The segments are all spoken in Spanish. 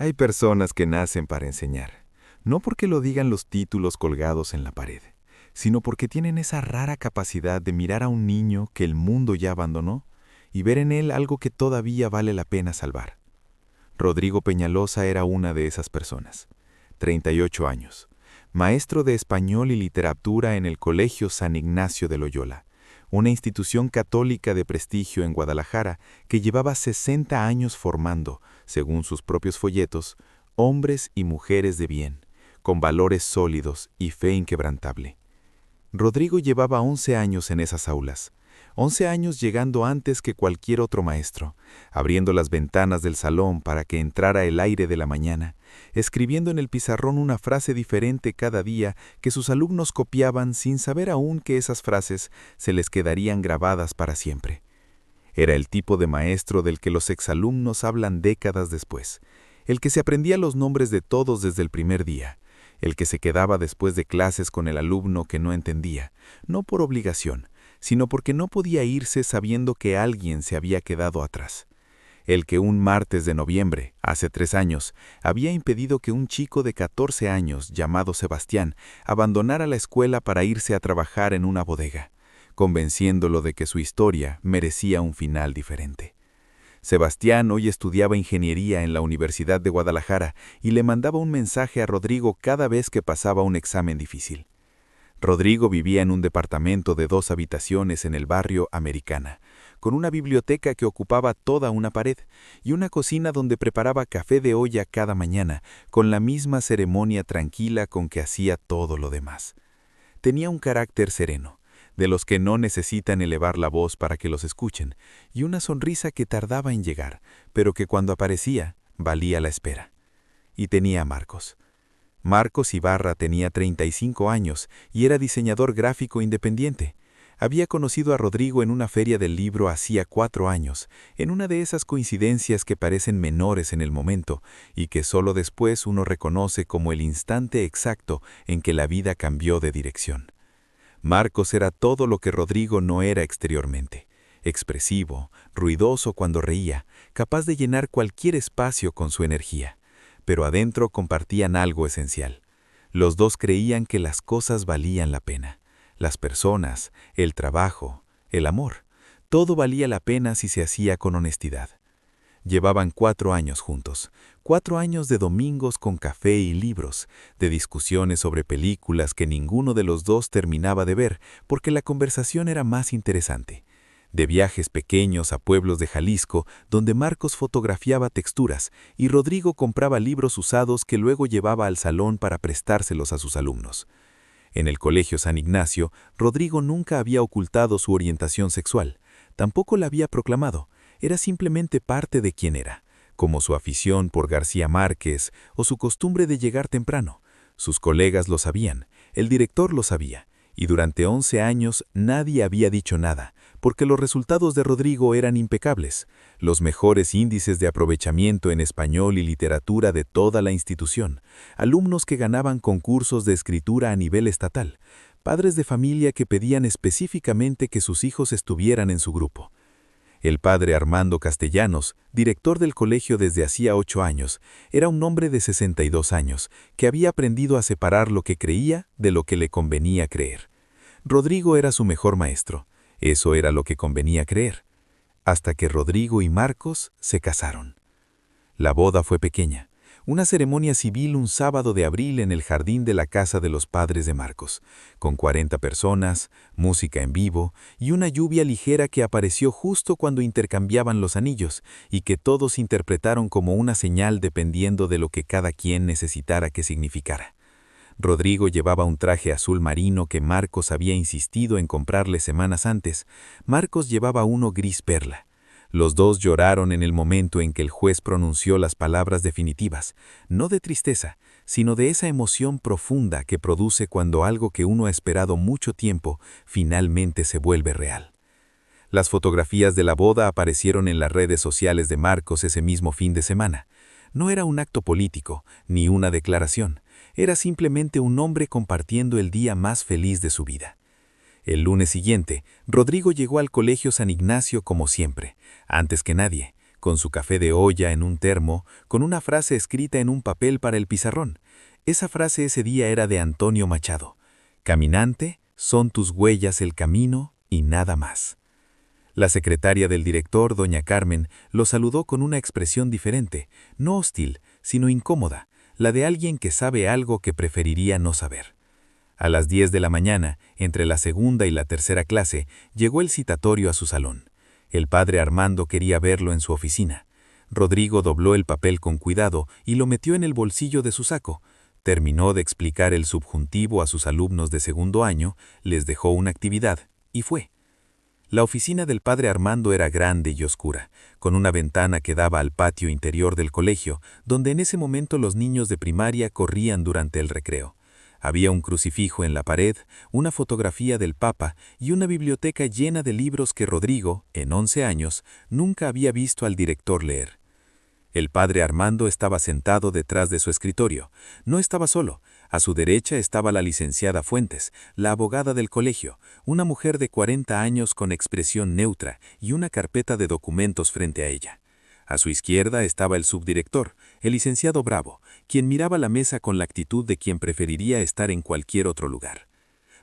Hay personas que nacen para enseñar, no porque lo digan los títulos colgados en la pared, sino porque tienen esa rara capacidad de mirar a un niño que el mundo ya abandonó y ver en él algo que todavía vale la pena salvar. Rodrigo Peñalosa era una de esas personas. 38 años, maestro de español y literatura en el Colegio San Ignacio de Loyola, una institución católica de prestigio en Guadalajara que llevaba 60 años formando, según sus propios folletos, hombres y mujeres de bien, con valores sólidos y fe inquebrantable. Rodrigo llevaba 11 años en esas aulas, 11 años llegando antes que cualquier otro maestro, abriendo las ventanas del salón para que entrara el aire de la mañana, escribiendo en el pizarrón una frase diferente cada día que sus alumnos copiaban sin saber aún que esas frases se les quedarían grabadas para siempre. Era el tipo de maestro del que los exalumnos hablan décadas después, el que se aprendía los nombres de todos desde el primer día, el que se quedaba después de clases con el alumno que no entendía, no por obligación, sino porque no podía irse sabiendo que alguien se había quedado atrás. El que un martes de noviembre, hace 3 años, había impedido que un chico de 14 años, llamado Sebastián, abandonara la escuela para irse a trabajar en una bodega, convenciéndolo de que su historia merecía un final diferente. Sebastián hoy estudiaba ingeniería en la Universidad de Guadalajara y le mandaba un mensaje a Rodrigo cada vez que pasaba un examen difícil. Rodrigo vivía en un departamento de 2 habitaciones en el barrio Americana, con una biblioteca que ocupaba toda una pared y una cocina donde preparaba café de olla cada mañana, con la misma ceremonia tranquila con que hacía todo lo demás. Tenía un carácter sereno, de los que no necesitan elevar la voz para que los escuchen, y una sonrisa que tardaba en llegar, pero que cuando aparecía, valía la espera. Y tenía a Marcos. Marcos Ibarra tenía 35 años y era diseñador gráfico independiente. Había conocido a Rodrigo en una feria del libro hacía 4 años, en una de esas coincidencias que parecen menores en el momento y que solo después uno reconoce como el instante exacto en que la vida cambió de dirección. Marcos era todo lo que Rodrigo no era exteriormente: expresivo, ruidoso cuando reía, capaz de llenar cualquier espacio con su energía. Pero adentro compartían algo esencial. Los dos creían que las cosas valían la pena. Las personas, el trabajo, el amor. Todo valía la pena si se hacía con honestidad. Llevaban 4 años juntos, 4 años de domingos con café y libros, de discusiones sobre películas que ninguno de los dos terminaba de ver porque la conversación era más interesante, de viajes pequeños a pueblos de Jalisco donde Marcos fotografiaba texturas y Rodrigo compraba libros usados que luego llevaba al salón para prestárselos a sus alumnos. En el Colegio San Ignacio, Rodrigo nunca había ocultado su orientación sexual, tampoco la había proclamado, era simplemente parte de quien era, como su afición por García Márquez o su costumbre de llegar temprano. Sus colegas lo sabían, el director lo sabía, y durante 11 años nadie había dicho nada, porque los resultados de Rodrigo eran impecables, los mejores índices de aprovechamiento en español y literatura de toda la institución, alumnos que ganaban concursos de escritura a nivel estatal, padres de familia que pedían específicamente que sus hijos estuvieran en su grupo. El padre Armando Castellanos, director del colegio desde hacía 8 años, era un hombre de 62 años, que había aprendido a separar lo que creía de lo que le convenía creer. Rodrigo era su mejor maestro, eso era lo que convenía creer, hasta que Rodrigo y Marcos se casaron. La boda fue pequeña, una ceremonia civil un sábado de abril en el jardín de la casa de los padres de Marcos, con 40 personas, música en vivo y una lluvia ligera que apareció justo cuando intercambiaban los anillos y que todos interpretaron como una señal dependiendo de lo que cada quien necesitara que significara. Rodrigo llevaba un traje azul marino que Marcos había insistido en comprarle semanas antes. Marcos llevaba uno gris perla. Los dos lloraron en el momento en que el juez pronunció las palabras definitivas, no de tristeza, sino de esa emoción profunda que produce cuando algo que uno ha esperado mucho tiempo finalmente se vuelve real. Las fotografías de la boda aparecieron en las redes sociales de Marcos ese mismo fin de semana. No era un acto político, ni una declaración, era simplemente un hombre compartiendo el día más feliz de su vida. El lunes siguiente, Rodrigo llegó al Colegio San Ignacio como siempre, antes que nadie, con su café de olla en un termo, con una frase escrita en un papel para el pizarrón. Esa frase ese día era de Antonio Machado: «Caminante, son tus huellas el camino y nada más». La secretaria del director, doña Carmen, lo saludó con una expresión diferente, no hostil, sino incómoda, la de alguien que sabe algo que preferiría no saber. A las 10 de la mañana, entre la segunda y la tercera clase, llegó el citatorio a su salón. El padre Armando quería verlo en su oficina. Rodrigo dobló el papel con cuidado y lo metió en el bolsillo de su saco. Terminó de explicar el subjuntivo a sus alumnos de segundo año, les dejó una actividad y fue. La oficina del padre Armando era grande y oscura, con una ventana que daba al patio interior del colegio, donde en ese momento los niños de primaria corrían durante el recreo. Había un crucifijo en la pared, una fotografía del Papa y una biblioteca llena de libros que Rodrigo, en 11 años, nunca había visto al director leer. El padre Armando estaba sentado detrás de su escritorio. No estaba solo. A su derecha estaba la licenciada Fuentes, la abogada del colegio, una mujer de 40 años con expresión neutra y una carpeta de documentos frente a ella. A su izquierda estaba el subdirector, el licenciado Bravo, quien miraba la mesa con la actitud de quien preferiría estar en cualquier otro lugar.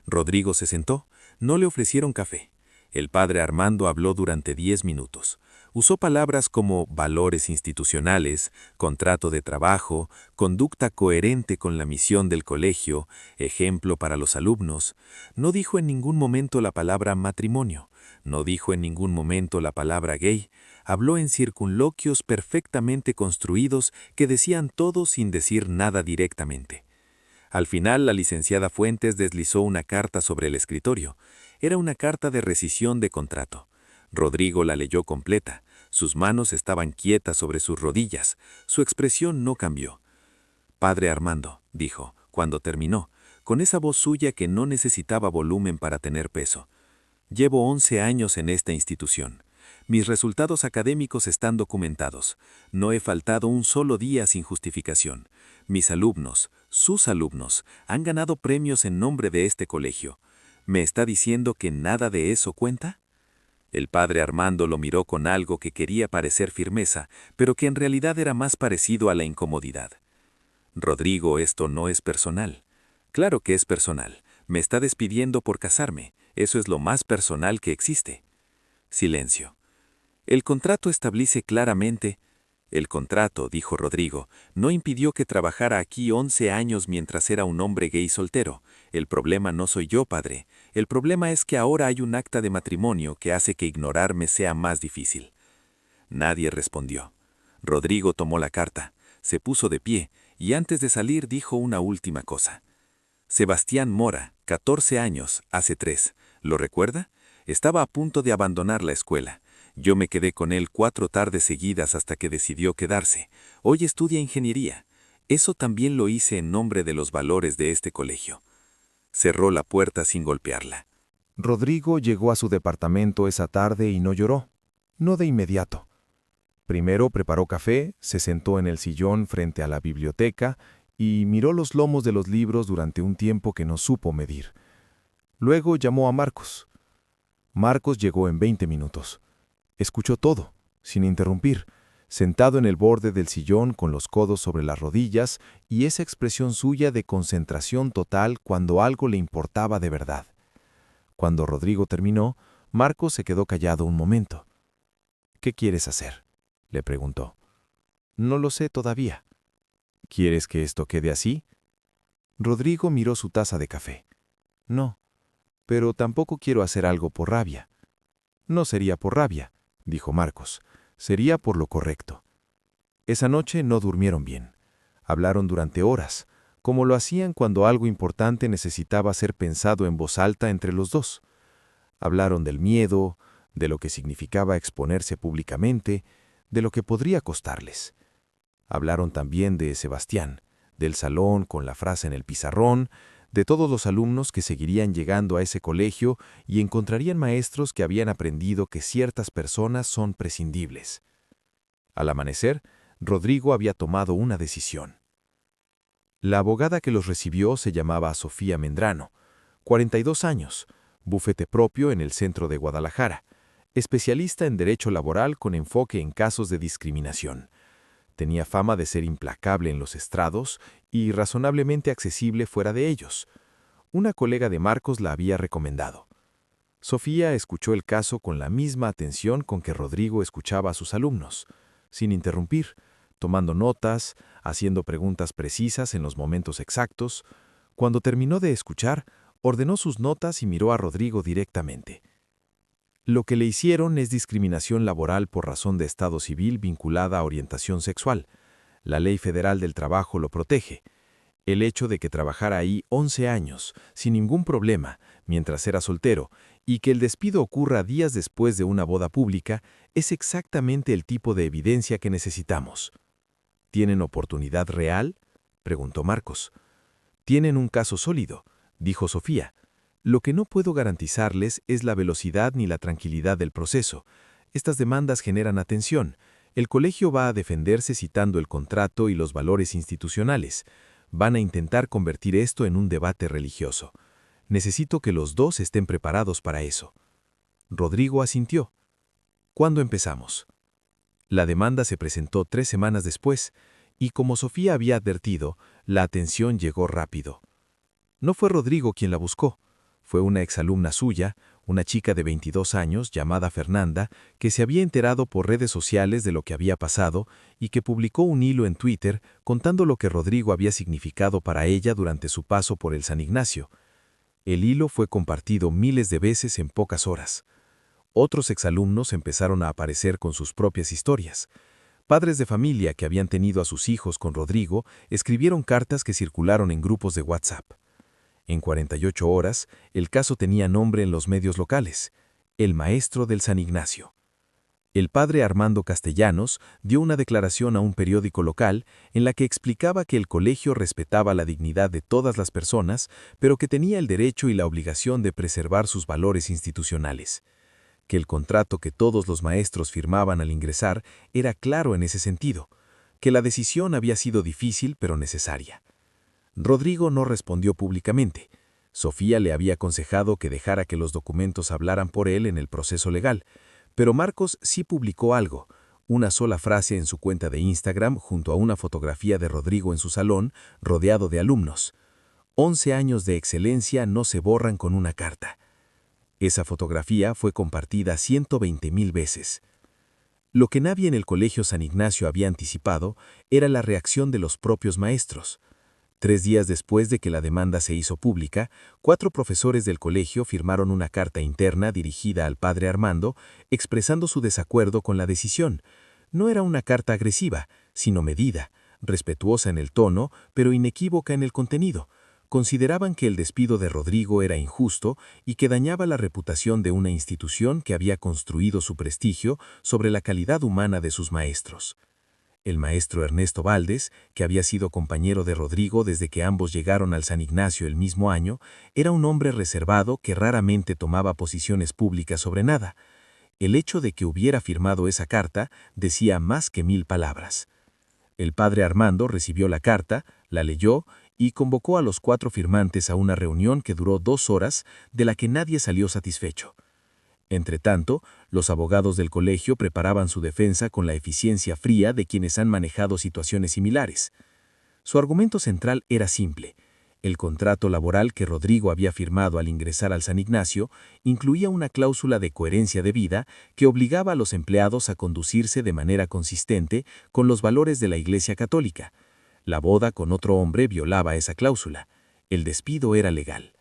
Rodrigo se sentó. No le ofrecieron café. El padre Armando habló durante 10 minutos. Usó palabras como valores institucionales, contrato de trabajo, conducta coherente con la misión del colegio, ejemplo para los alumnos. No dijo en ningún momento la palabra matrimonio. No dijo en ningún momento la palabra gay. Habló en circunloquios perfectamente construidos que decían todo sin decir nada directamente. Al final, la licenciada Fuentes deslizó una carta sobre el escritorio. Era una carta de rescisión de contrato. Rodrigo la leyó completa. Sus manos estaban quietas sobre sus rodillas. Su expresión no cambió. «Padre Armando», dijo, cuando terminó, con esa voz suya que no necesitaba volumen para tener peso. «Llevo 11 años en esta institución. Mis resultados académicos están documentados. No he faltado un solo día sin justificación. Mis alumnos, sus alumnos, han ganado premios en nombre de este colegio. ¿Me está diciendo que nada de eso cuenta?» El padre Armando lo miró con algo que quería parecer firmeza, pero que en realidad era más parecido a la incomodidad. «Rodrigo, esto no es personal». «Claro que es personal. Me está despidiendo por casarme. Eso es lo más personal que existe». Silencio. «El contrato establece claramente». «El contrato», dijo Rodrigo, «no impidió que trabajara aquí 11 años mientras era un hombre gay soltero. El problema no soy yo, padre. El problema es que ahora hay un acta de matrimonio que hace que ignorarme sea más difícil». Nadie respondió. Rodrigo tomó la carta, se puso de pie y antes de salir dijo una última cosa. «Sebastián Mora, 14 años, hace 3. ¿Lo recuerda? Estaba a punto de abandonar la escuela. Yo me quedé con él 4 tardes seguidas hasta que decidió quedarse. Hoy estudia ingeniería. Eso también lo hice en nombre de los valores de este colegio». Cerró la puerta sin golpearla. Rodrigo llegó a su departamento esa tarde y no lloró. No de inmediato. Primero preparó café, se sentó en el sillón frente a la biblioteca y miró los lomos de los libros durante un tiempo que no supo medir. Luego llamó a Marcos. Marcos llegó en 20 minutos. Escuchó todo, sin interrumpir, sentado en el borde del sillón con los codos sobre las rodillas y esa expresión suya de concentración total cuando algo le importaba de verdad. Cuando Rodrigo terminó, Marcos se quedó callado un momento. «¿Qué quieres hacer?», le preguntó. «No lo sé todavía». «¿Quieres que esto quede así?». Rodrigo miró su taza de café. «No, pero tampoco quiero hacer algo por rabia». «No sería por rabia», dijo Marcos. «Sería por lo correcto». Esa noche no durmieron bien. Hablaron durante horas, como lo hacían cuando algo importante necesitaba ser pensado en voz alta entre los dos. Hablaron del miedo, de lo que significaba exponerse públicamente, de lo que podría costarles. Hablaron también de Sebastián, del salón con la frase en el pizarrón, de todos los alumnos que seguirían llegando a ese colegio y encontrarían maestros que habían aprendido que ciertas personas son prescindibles. Al amanecer, Rodrigo había tomado una decisión. La abogada que los recibió se llamaba Sofía Mendrano, 42 años, bufete propio en el centro de Guadalajara. especialista en derecho laboral con enfoque en casos de discriminación. Tenía fama de ser implacable en los estrados y razonablemente accesible fuera de ellos. Una colega de Marcos la había recomendado. Sofía escuchó el caso con la misma atención con que Rodrigo escuchaba a sus alumnos, sin interrumpir, tomando notas, haciendo preguntas precisas en los momentos exactos. Cuando terminó de escuchar, ordenó sus notas y miró a Rodrigo directamente. Lo que le hicieron es discriminación laboral por razón de estado civil vinculada a orientación sexual. La Ley Federal del Trabajo lo protege. El hecho de que trabajara ahí 11 años, sin ningún problema, mientras era soltero, y que el despido ocurra días después de una boda pública, es exactamente el tipo de evidencia que necesitamos. ¿Tienen oportunidad real?, preguntó Marcos. Tienen un caso sólido, dijo Sofía. Lo que no puedo garantizarles es la velocidad ni la tranquilidad del proceso. Estas demandas generan atención. El colegio va a defenderse citando el contrato y los valores institucionales. Van a intentar convertir esto en un debate religioso. Necesito que los dos estén preparados para eso. Rodrigo asintió. ¿Cuándo empezamos? La demanda se presentó 3 semanas después, y como Sofía había advertido, la atención llegó rápido. No fue Rodrigo quien la buscó. Fue una exalumna suya, una chica de 22 años llamada Fernanda, que se había enterado por redes sociales de lo que había pasado y que publicó un hilo en Twitter contando lo que Rodrigo había significado para ella durante su paso por el San Ignacio. El hilo fue compartido miles de veces en pocas horas. Otros exalumnos empezaron a aparecer con sus propias historias. Padres de familia que habían tenido a sus hijos con Rodrigo escribieron cartas que circularon en grupos de WhatsApp. En 48 horas, el caso tenía nombre en los medios locales: el maestro del San Ignacio. El padre Armando Castellanos dio una declaración a un periódico local en la que explicaba que el colegio respetaba la dignidad de todas las personas, pero que tenía el derecho y la obligación de preservar sus valores institucionales. Que el contrato que todos los maestros firmaban al ingresar era claro en ese sentido, que la decisión había sido difícil pero necesaria. Rodrigo no respondió públicamente. Sofía le había aconsejado que dejara que los documentos hablaran por él en el proceso legal, pero Marcos sí publicó algo, una sola frase en su cuenta de Instagram junto a una fotografía de Rodrigo en su salón, rodeado de alumnos. 11 años de excelencia no se borran con una carta. Esa fotografía fue compartida 120,000 veces. Lo que nadie en el Colegio San Ignacio había anticipado era la reacción de los propios maestros. 3 días después de que la demanda se hizo pública, 4 profesores del colegio firmaron una carta interna dirigida al padre Armando, expresando su desacuerdo con la decisión. No era una carta agresiva, sino medida, respetuosa en el tono, pero inequívoca en el contenido. Consideraban que el despido de Rodrigo era injusto y que dañaba la reputación de una institución que había construido su prestigio sobre la calidad humana de sus maestros. El maestro Ernesto Valdés, que había sido compañero de Rodrigo desde que ambos llegaron al San Ignacio el mismo año, era un hombre reservado que raramente tomaba posiciones públicas sobre nada. El hecho de que hubiera firmado esa carta decía más que 1000 palabras. El padre Armando recibió la carta, la leyó y convocó a los 4 firmantes a una reunión que duró 2 horas, de la que nadie salió satisfecho. Entretanto, los abogados del colegio preparaban su defensa con la eficiencia fría de quienes han manejado situaciones similares. Su argumento central era simple. El contrato laboral que Rodrigo había firmado al ingresar al San Ignacio incluía una cláusula de coherencia de vida que obligaba a los empleados a conducirse de manera consistente con los valores de la Iglesia Católica. La boda con otro hombre violaba esa cláusula. El despido era legal.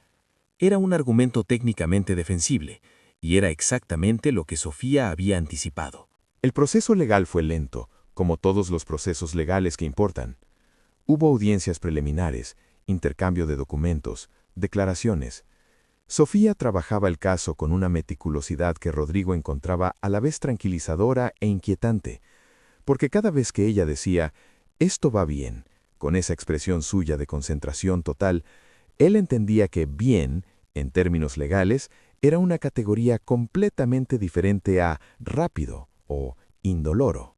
Era un argumento técnicamente defensible, y era exactamente lo que Sofía había anticipado. El proceso legal fue lento, como todos los procesos legales que importan. Hubo audiencias preliminares, intercambio de documentos, declaraciones. Sofía trabajaba el caso con una meticulosidad que Rodrigo encontraba a la vez tranquilizadora e inquietante, porque cada vez que ella decía, «esto va bien», con esa expresión suya de concentración total, él entendía que bien, en términos legales, era una categoría completamente diferente a rápido o indoloro.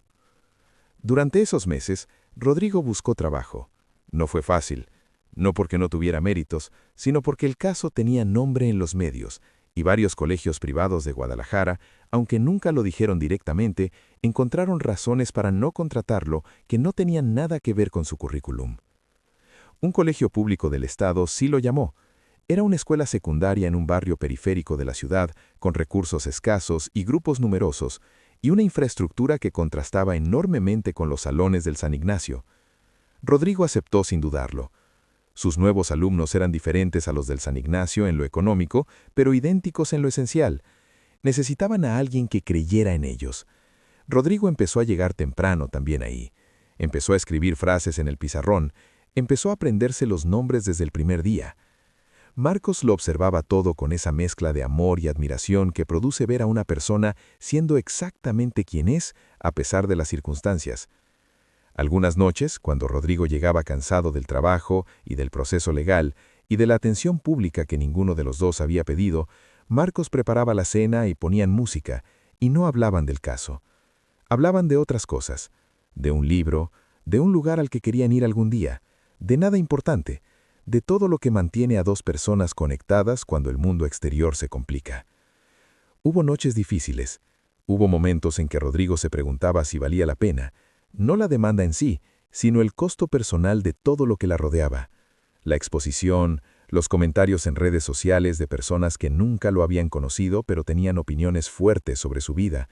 Durante esos meses, Rodrigo buscó trabajo. No fue fácil, no porque no tuviera méritos, sino porque el caso tenía nombre en los medios y varios colegios privados de Guadalajara, aunque nunca lo dijeron directamente, encontraron razones para no contratarlo que no tenían nada que ver con su currículum. Un colegio público del estado sí lo llamó. Era una escuela secundaria en un barrio periférico de la ciudad, con recursos escasos y grupos numerosos, y una infraestructura que contrastaba enormemente con los salones del San Ignacio. Rodrigo aceptó sin dudarlo. Sus nuevos alumnos eran diferentes a los del San Ignacio en lo económico, pero idénticos en lo esencial. Necesitaban a alguien que creyera en ellos. Rodrigo empezó a llegar temprano también ahí. Empezó a escribir frases en el pizarrón, empezó a aprenderse los nombres desde el primer día. Marcos lo observaba todo con esa mezcla de amor y admiración que produce ver a una persona siendo exactamente quien es a pesar de las circunstancias. Algunas noches, cuando Rodrigo llegaba cansado del trabajo y del proceso legal y de la atención pública que ninguno de los dos había pedido, Marcos preparaba la cena y ponían música, y no hablaban del caso. Hablaban de otras cosas, de un libro, de un lugar al que querían ir algún día, de nada importante, de todo lo que mantiene a dos personas conectadas cuando el mundo exterior se complica. Hubo noches difíciles. Hubo momentos en que Rodrigo se preguntaba si valía la pena, no la demanda en sí, sino el costo personal de todo lo que la rodeaba. La exposición, los comentarios en redes sociales de personas que nunca lo habían conocido pero tenían opiniones fuertes sobre su vida,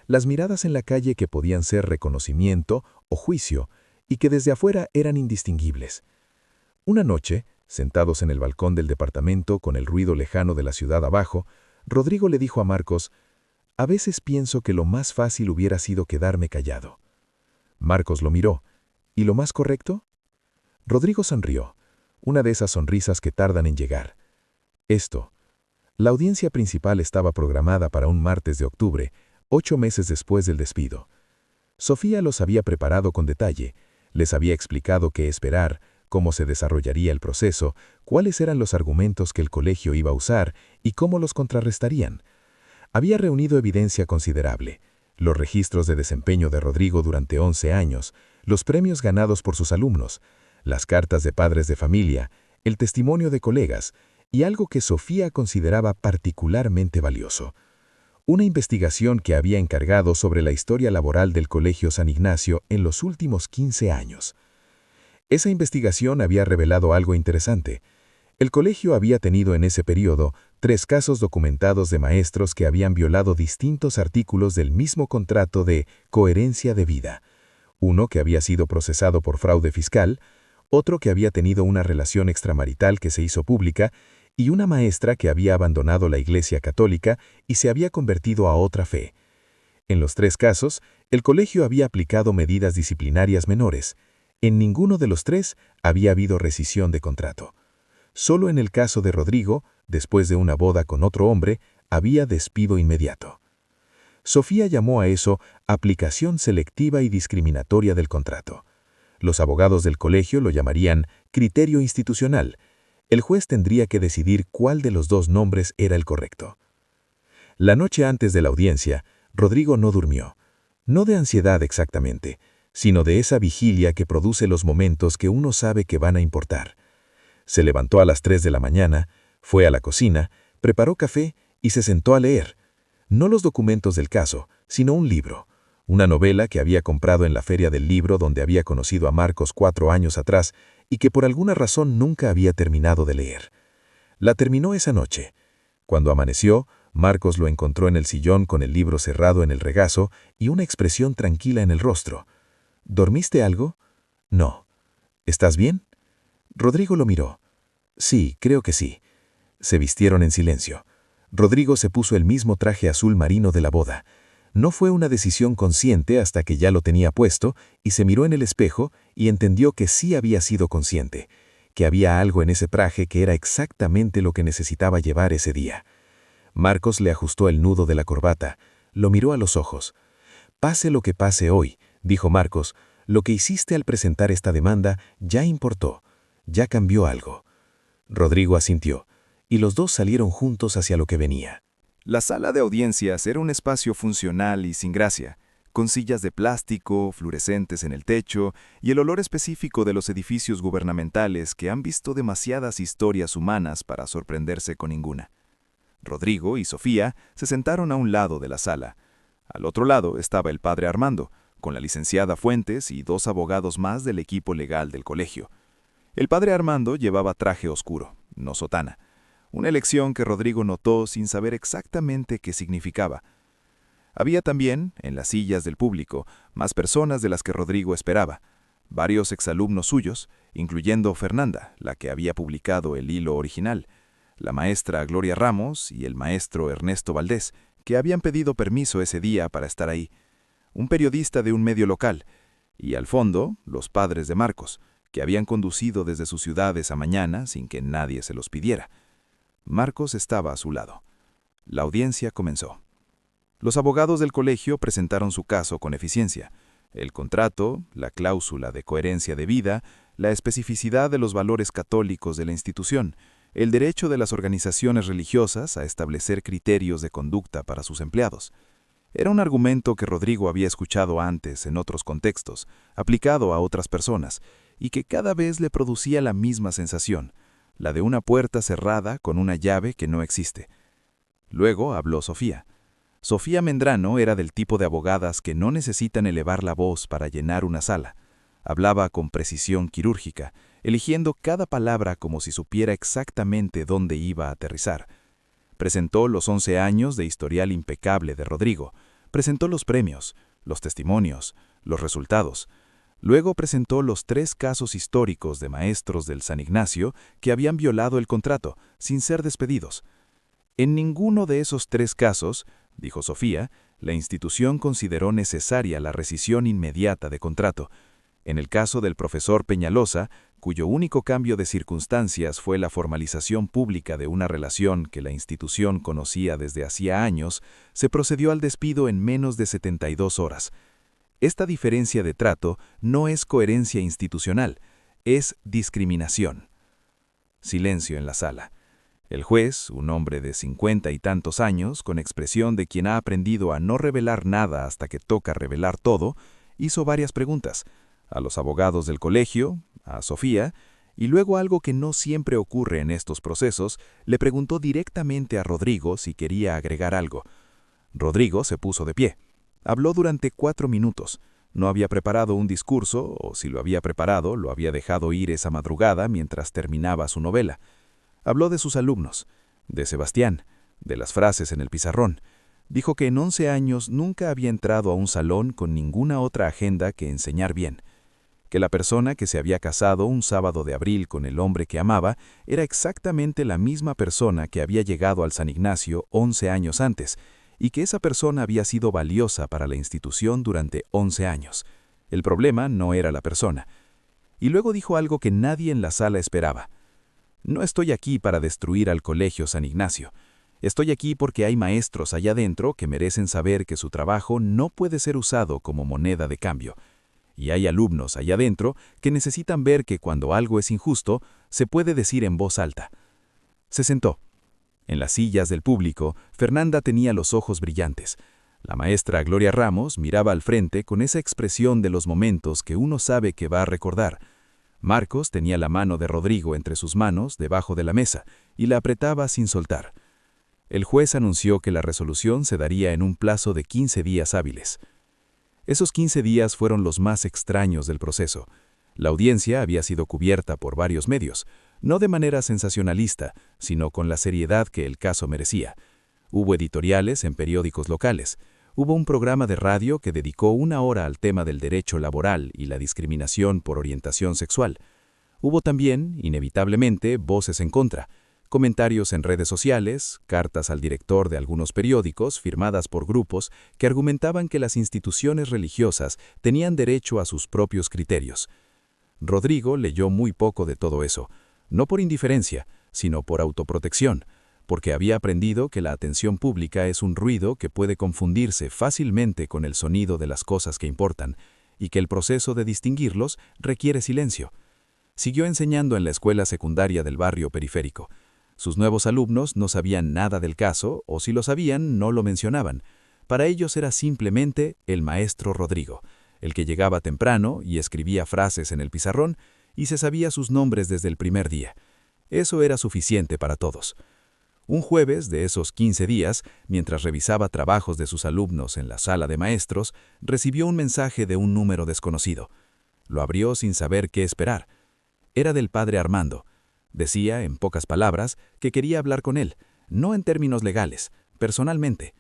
las miradas en la calle que podían ser reconocimiento o juicio y que desde afuera eran indistinguibles. Una noche, sentados en el balcón del departamento con el ruido lejano de la ciudad abajo, Rodrigo le dijo a Marcos: «A veces pienso que lo más fácil hubiera sido quedarme callado». Marcos lo miró. «¿Y lo más correcto?». Rodrigo sonrió, una de esas sonrisas que tardan en llegar. Esto. La audiencia principal estaba programada para un martes de octubre, 8 meses después del despido. Sofía los había preparado con detalle, les había explicado qué esperar, cómo se desarrollaría el proceso, cuáles eran los argumentos que el colegio iba a usar y cómo los contrarrestarían. Había reunido evidencia considerable: los registros de desempeño de Rodrigo durante 11 años, los premios ganados por sus alumnos, las cartas de padres de familia, el testimonio de colegas y algo que Sofía consideraba particularmente valioso: una investigación que había encargado sobre la historia laboral del Colegio San Ignacio en los últimos 15 años. Esa investigación había revelado algo interesante. El colegio había tenido en ese periodo 3 casos documentados de maestros que habían violado distintos artículos del mismo contrato de coherencia de vida. Uno que había sido procesado por fraude fiscal, otro que había tenido una relación extramarital que se hizo pública, y una maestra que había abandonado la Iglesia Católica y se había convertido a otra fe. En los 3 casos, el colegio había aplicado medidas disciplinarias menores. En ninguno de los 3 había habido rescisión de contrato. Solo en el caso de Rodrigo, después de una boda con otro hombre, había despido inmediato. Sofía llamó a eso aplicación selectiva y discriminatoria del contrato. Los abogados del colegio lo llamarían criterio institucional. El juez tendría que decidir cuál de los 2 nombres era el correcto. La noche antes de la audiencia, Rodrigo no durmió. No de ansiedad exactamente, sino de esa vigilia que produce los momentos que uno sabe que van a importar. Se levantó a las 3 de la mañana, fue a la cocina, preparó café y se sentó a leer. No los documentos del caso, sino un libro. Una novela que había comprado en la feria del libro donde había conocido a Marcos 4 años atrás y que por alguna razón nunca había terminado de leer. La terminó esa noche. Cuando amaneció, Marcos lo encontró en el sillón con el libro cerrado en el regazo y una expresión tranquila en el rostro. ¿Dormiste algo? No. ¿Estás bien? Rodrigo lo miró. Sí, creo que sí. Se vistieron en silencio. Rodrigo se puso el mismo traje azul marino de la boda. No fue una decisión consciente hasta que ya lo tenía puesto y se miró en el espejo y entendió que sí había sido consciente, que había algo en ese traje que era exactamente lo que necesitaba llevar ese día. Marcos le ajustó el nudo de la corbata, lo miró a los ojos. «Pase lo que pase hoy», dijo Marcos, «lo que hiciste al presentar esta demanda ya importó, ya cambió algo». Rodrigo asintió, y los dos salieron juntos hacia lo que venía. La sala de audiencias era un espacio funcional y sin gracia, con sillas de plástico, fluorescentes en el techo y el olor específico de los edificios gubernamentales que han visto demasiadas historias humanas para sorprenderse con ninguna. Rodrigo y Sofía se sentaron a un lado de la sala. Al otro lado estaba el padre Armando, con la licenciada Fuentes y 2 abogados más del equipo legal del colegio. El padre Armando llevaba traje oscuro, no sotana, una elección que Rodrigo notó sin saber exactamente qué significaba. Había también, en las sillas del público, más personas de las que Rodrigo esperaba. Varios exalumnos suyos, incluyendo Fernanda, la que había publicado el hilo original, la maestra Gloria Ramos y el maestro Ernesto Valdés, que habían pedido permiso ese día para estar ahí, un periodista de un medio local, y al fondo, los padres de Marcos, que habían conducido desde sus ciudades a mañana sin que nadie se los pidiera. Marcos estaba a su lado. La audiencia comenzó. Los abogados del colegio presentaron su caso con eficiencia. El contrato, la cláusula de coherencia de vida, la especificidad de los valores católicos de la institución, el derecho de las organizaciones religiosas a establecer criterios de conducta para sus empleados. Era un argumento que Rodrigo había escuchado antes en otros contextos, aplicado a otras personas, y que cada vez le producía la misma sensación, la de una puerta cerrada con una llave que no existe. Luego habló Sofía. Sofía Mendrano era del tipo de abogadas que no necesitan elevar la voz para llenar una sala. Hablaba con precisión quirúrgica, eligiendo cada palabra como si supiera exactamente dónde iba a aterrizar. Presentó los 11 años de historial impecable de Rodrigo, presentó los premios, los testimonios, los resultados. Luego presentó los 3 casos históricos de maestros del San Ignacio que habían violado el contrato, sin ser despedidos. En ninguno de esos 3 casos, dijo Sofía, la institución consideró necesaria la rescisión inmediata de contrato. En el caso del profesor Peñalosa, cuyo único cambio de circunstancias fue la formalización pública de una relación que la institución conocía desde hacía años, se procedió al despido en menos de 72 horas. Esta diferencia de trato no es coherencia institucional, es discriminación. Silencio en la sala. El juez, un hombre de 50 y tantos años, con expresión de quien ha aprendido a no revelar nada hasta que toca revelar todo, hizo varias preguntas, a los abogados del colegio, a Sofía, y luego algo que no siempre ocurre en estos procesos, le preguntó directamente a Rodrigo si quería agregar algo. Rodrigo se puso de pie. Habló durante 4 minutos. No había preparado un discurso, o si lo había preparado, lo había dejado ir esa madrugada mientras terminaba su novela. Habló de sus alumnos, de Sebastián, de las frases en el pizarrón. Dijo que en 11 años nunca había entrado a un salón con ninguna otra agenda que enseñar bien. Que la persona que se había casado un sábado de abril con el hombre que amaba era exactamente la misma persona que había llegado al San Ignacio 11 años antes, y que esa persona había sido valiosa para la institución durante 11 años. El problema no era la persona. Y luego dijo algo que nadie en la sala esperaba. No estoy aquí para destruir al Colegio San Ignacio. Estoy aquí porque hay maestros allá adentro que merecen saber que su trabajo no puede ser usado como moneda de cambio. Y hay alumnos allá adentro que necesitan ver que cuando algo es injusto, se puede decir en voz alta. Se sentó. En las sillas del público, Fernanda tenía los ojos brillantes. La maestra Gloria Ramos miraba al frente con esa expresión de los momentos que uno sabe que va a recordar. Marcos tenía la mano de Rodrigo entre sus manos debajo de la mesa y la apretaba sin soltar. El juez anunció que la resolución se daría en un plazo de 15 días hábiles. Esos 15 días fueron los más extraños del proceso. La audiencia había sido cubierta por varios medios, no de manera sensacionalista, sino con la seriedad que el caso merecía. Hubo editoriales en periódicos locales. Hubo un programa de radio que dedicó 1 hora al tema del derecho laboral y la discriminación por orientación sexual. Hubo también, inevitablemente, voces en contra, comentarios en redes sociales, cartas al director de algunos periódicos firmadas por grupos que argumentaban que las instituciones religiosas tenían derecho a sus propios criterios. Rodrigo leyó muy poco de todo eso, no por indiferencia, sino por autoprotección, porque había aprendido que la atención pública es un ruido que puede confundirse fácilmente con el sonido de las cosas que importan, y que el proceso de distinguirlos requiere silencio. Siguió enseñando en la escuela secundaria del barrio periférico. Sus nuevos alumnos no sabían nada del caso, o si lo sabían, no lo mencionaban. Para ellos era simplemente el maestro Rodrigo, el que llegaba temprano y escribía frases en el pizarrón, y se sabía sus nombres desde el primer día. Eso era suficiente para todos. Un jueves de esos 15 días, mientras revisaba trabajos de sus alumnos en la sala de maestros, recibió un mensaje de un número desconocido. Lo abrió sin saber qué esperar. Era del padre Armando. Decía, en pocas palabras, que quería hablar con él, no en términos legales, personalmente.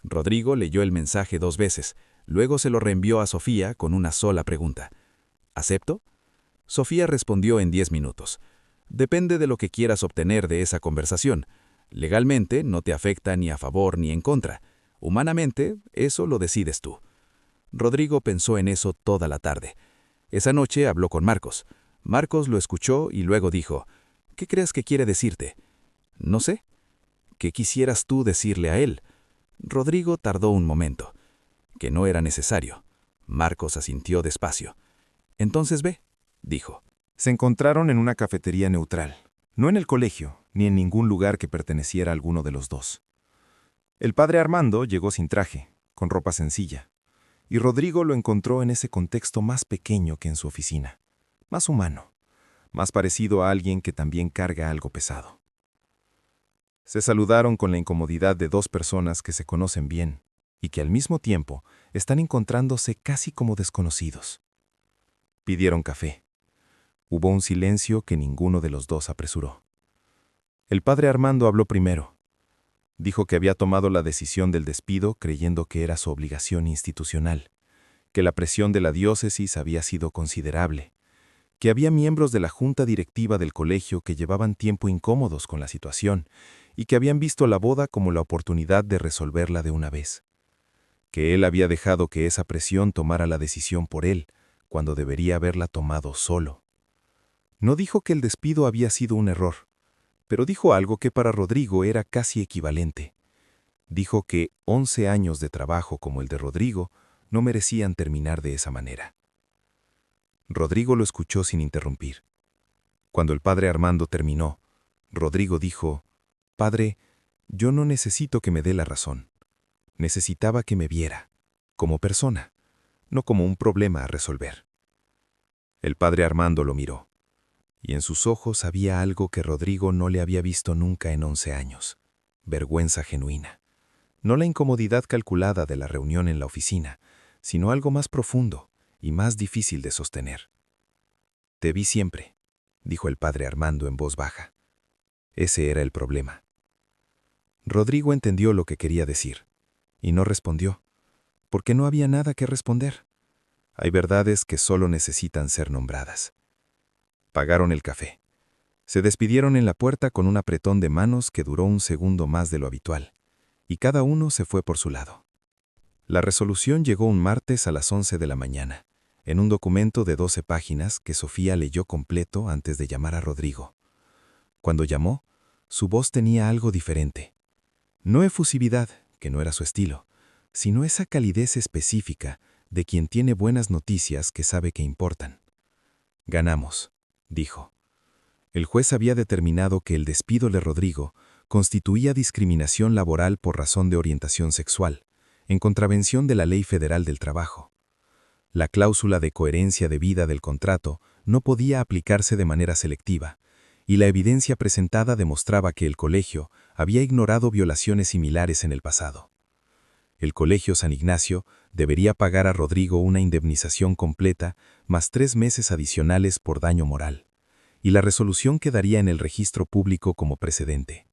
Rodrigo leyó el mensaje 2 veces, luego se lo reenvió a Sofía con una sola pregunta. ¿Acepto? Sofía respondió en 10 minutos. Depende de lo que quieras obtener de esa conversación. Legalmente no te afecta ni a favor ni en contra. Humanamente, eso lo decides tú. Rodrigo pensó en eso toda la tarde. Esa noche habló con Marcos. Marcos lo escuchó y luego dijo, ¿qué crees que quiere decirte? No sé. ¿Qué quisieras tú decirle a él? Rodrigo tardó un momento. Que no era necesario. Marcos asintió despacio. Entonces ve, dijo. Se encontraron en una cafetería neutral, no en el colegio, ni en ningún lugar que perteneciera a alguno de los dos. El padre Armando llegó sin traje, con ropa sencilla, y Rodrigo lo encontró en ese contexto más pequeño que en su oficina, más humano, más parecido a alguien que también carga algo pesado. Se saludaron con la incomodidad de 2 personas que se conocen bien y que al mismo tiempo están encontrándose casi como desconocidos. Pidieron café. Hubo un silencio que ninguno de los dos apresuró. El padre Armando habló primero. Dijo que había tomado la decisión del despido creyendo que era su obligación institucional, que la presión de la diócesis había sido considerable, que había miembros de la junta directiva del colegio que llevaban tiempo incómodos con la situación y que habían visto la boda como la oportunidad de resolverla de una vez, que él había dejado que esa presión tomara la decisión por él, cuando debería haberla tomado solo. No dijo que el despido había sido un error, pero dijo algo que para Rodrigo era casi equivalente. Dijo que 11 años de trabajo como el de Rodrigo no merecían terminar de esa manera. Rodrigo lo escuchó sin interrumpir. Cuando el padre Armando terminó, Rodrigo dijo, «Padre, yo no necesito que me dé la razón. Necesitaba que me viera, como persona, no como un problema a resolver». El padre Armando lo miró, y en sus ojos había algo que Rodrigo no le había visto nunca en 11 años, vergüenza genuina. No la incomodidad calculada de la reunión en la oficina, sino algo más profundo y más difícil de sostener. «Te vi siempre», dijo el padre Armando en voz baja. Ese era el problema. Rodrigo entendió lo que quería decir, y no respondió, porque no había nada que responder. Hay verdades que solo necesitan ser nombradas. Pagaron el café. Se despidieron en la puerta con un apretón de manos que duró un segundo más de lo habitual, y cada uno se fue por su lado. La resolución llegó un martes a las 11 de la mañana, en un documento de 12 páginas que Sofía leyó completo antes de llamar a Rodrigo. Cuando llamó, su voz tenía algo diferente. No efusividad, que no era su estilo, sino esa calidez específica de quien tiene buenas noticias que sabe que importan. «Ganamos», dijo. El juez había determinado que el despido de Rodrigo constituía discriminación laboral por razón de orientación sexual, en contravención de la Ley Federal del Trabajo. La cláusula de coherencia debida del contrato no podía aplicarse de manera selectiva, y la evidencia presentada demostraba que el colegio había ignorado violaciones similares en el pasado. El Colegio San Ignacio debería pagar a Rodrigo una indemnización completa más 3 meses adicionales por daño moral, y la resolución quedaría en el registro público como precedente.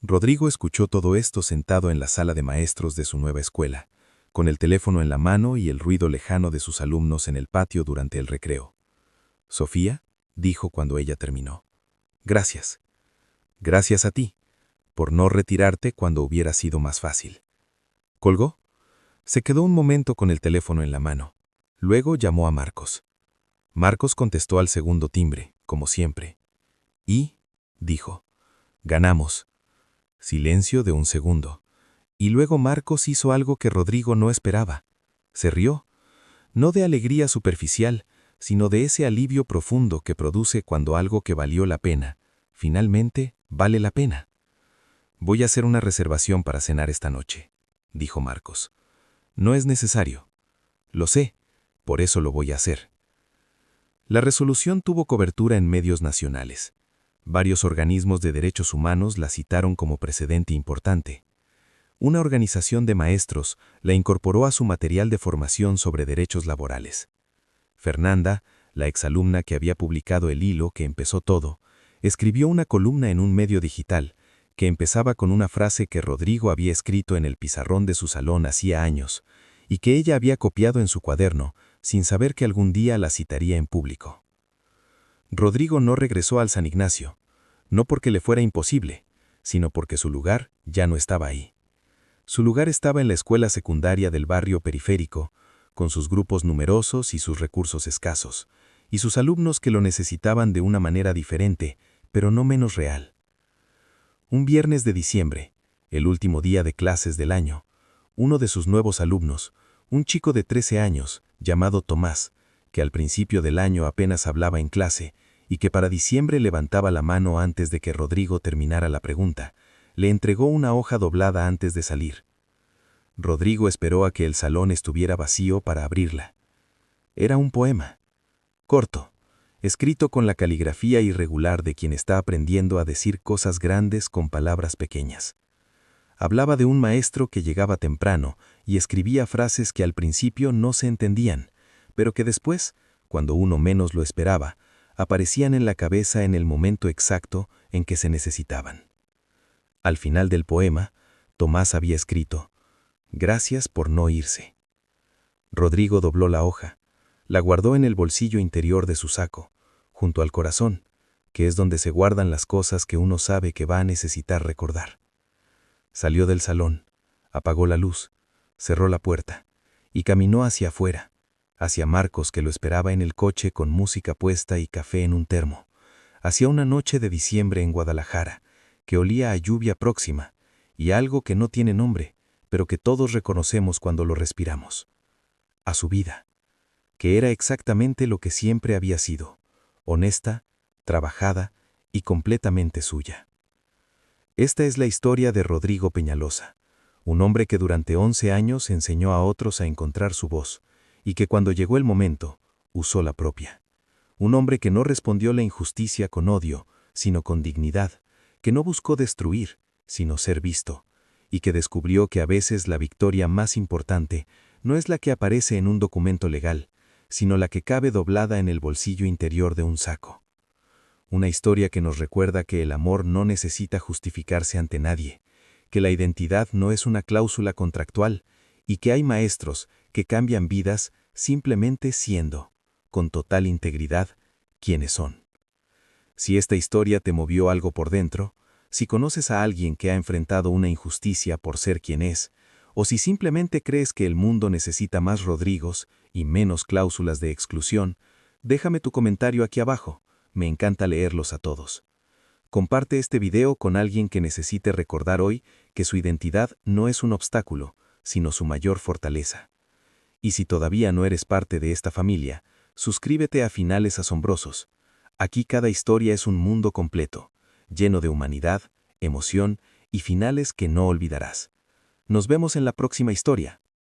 Rodrigo escuchó todo esto sentado en la sala de maestros de su nueva escuela, con el teléfono en la mano y el ruido lejano de sus alumnos en el patio durante el recreo. «Sofía», dijo cuando ella terminó, «gracias. Gracias a ti, por no retirarte cuando hubiera sido más fácil». Colgó. Se quedó un momento con el teléfono en la mano. Luego llamó a Marcos. Marcos contestó al segundo timbre, como siempre. «Y», dijo, «ganamos». Silencio de un segundo. Y luego Marcos hizo algo que Rodrigo no esperaba. Se rió. No de alegría superficial, sino de ese alivio profundo que produce cuando algo que valió la pena, finalmente vale la pena. «Voy a hacer una reservación para cenar esta noche», dijo Marcos. «No es necesario. Lo sé, por eso lo voy a hacer». La resolución tuvo cobertura en medios nacionales. Varios organismos de derechos humanos la citaron como precedente importante. Una organización de maestros la incorporó a su material de formación sobre derechos laborales. Fernanda, la exalumna que había publicado el hilo que empezó todo, escribió una columna en un medio digital que empezaba con una frase que Rodrigo había escrito en el pizarrón de su salón hacía años y que ella había copiado en su cuaderno sin saber que algún día la citaría en público. Rodrigo no regresó al San Ignacio, no porque le fuera imposible, sino porque su lugar ya no estaba ahí. Su lugar estaba en la escuela secundaria del barrio periférico, con sus grupos numerosos y sus recursos escasos, y sus alumnos que lo necesitaban de una manera diferente, pero no menos real. Un viernes de diciembre, el último día de clases del año, uno de sus nuevos alumnos, un chico de 13 años, llamado Tomás, que al principio del año apenas hablaba en clase y que para diciembre levantaba la mano antes de que Rodrigo terminara la pregunta, le entregó una hoja doblada antes de salir. Rodrigo esperó a que el salón estuviera vacío para abrirla. Era un poema, corto, escrito con la caligrafía irregular de quien está aprendiendo a decir cosas grandes con palabras pequeñas. Hablaba de un maestro que llegaba temprano y escribía frases que al principio no se entendían, pero que después, cuando uno menos lo esperaba, aparecían en la cabeza en el momento exacto en que se necesitaban. Al final del poema, Tomás había escrito: «Gracias por no irse». Rodrigo dobló la hoja, la guardó en el bolsillo interior de su saco, junto al corazón, que es donde se guardan las cosas que uno sabe que va a necesitar recordar. Salió del salón, apagó la luz, cerró la puerta y caminó hacia afuera, hacia Marcos que lo esperaba en el coche con música puesta y café en un termo, hacia una noche de diciembre en Guadalajara, que olía a lluvia próxima y algo que no tiene nombre, pero que todos reconocemos cuando lo respiramos. A su vida, que era exactamente lo que siempre había sido, honesta, trabajada y completamente suya. Esta es la historia de Rodrigo Peñalosa, un hombre que durante 11 años enseñó a otros a encontrar su voz, y que cuando llegó el momento, usó la propia. Un hombre que no respondió la injusticia con odio, sino con dignidad, que no buscó destruir, sino ser visto, y que descubrió que a veces la victoria más importante no es la que aparece en un documento legal, sino la que cabe doblada en el bolsillo interior de un saco. Una historia que nos recuerda que el amor no necesita justificarse ante nadie, que la identidad no es una cláusula contractual y que hay maestros que cambian vidas simplemente siendo, con total integridad, quienes son. Si esta historia te movió algo por dentro, si conoces a alguien que ha enfrentado una injusticia por ser quien es, o si simplemente crees que el mundo necesita más Rodrigos y menos cláusulas de exclusión, déjame tu comentario aquí abajo. Me encanta leerlos a todos. Comparte este video con alguien que necesite recordar hoy que su identidad no es un obstáculo, sino su mayor fortaleza. Y si todavía no eres parte de esta familia, suscríbete a Finales Asombrosos. Aquí cada historia es un mundo completo, lleno de humanidad, emoción y finales que no olvidarás. Nos vemos en la próxima historia.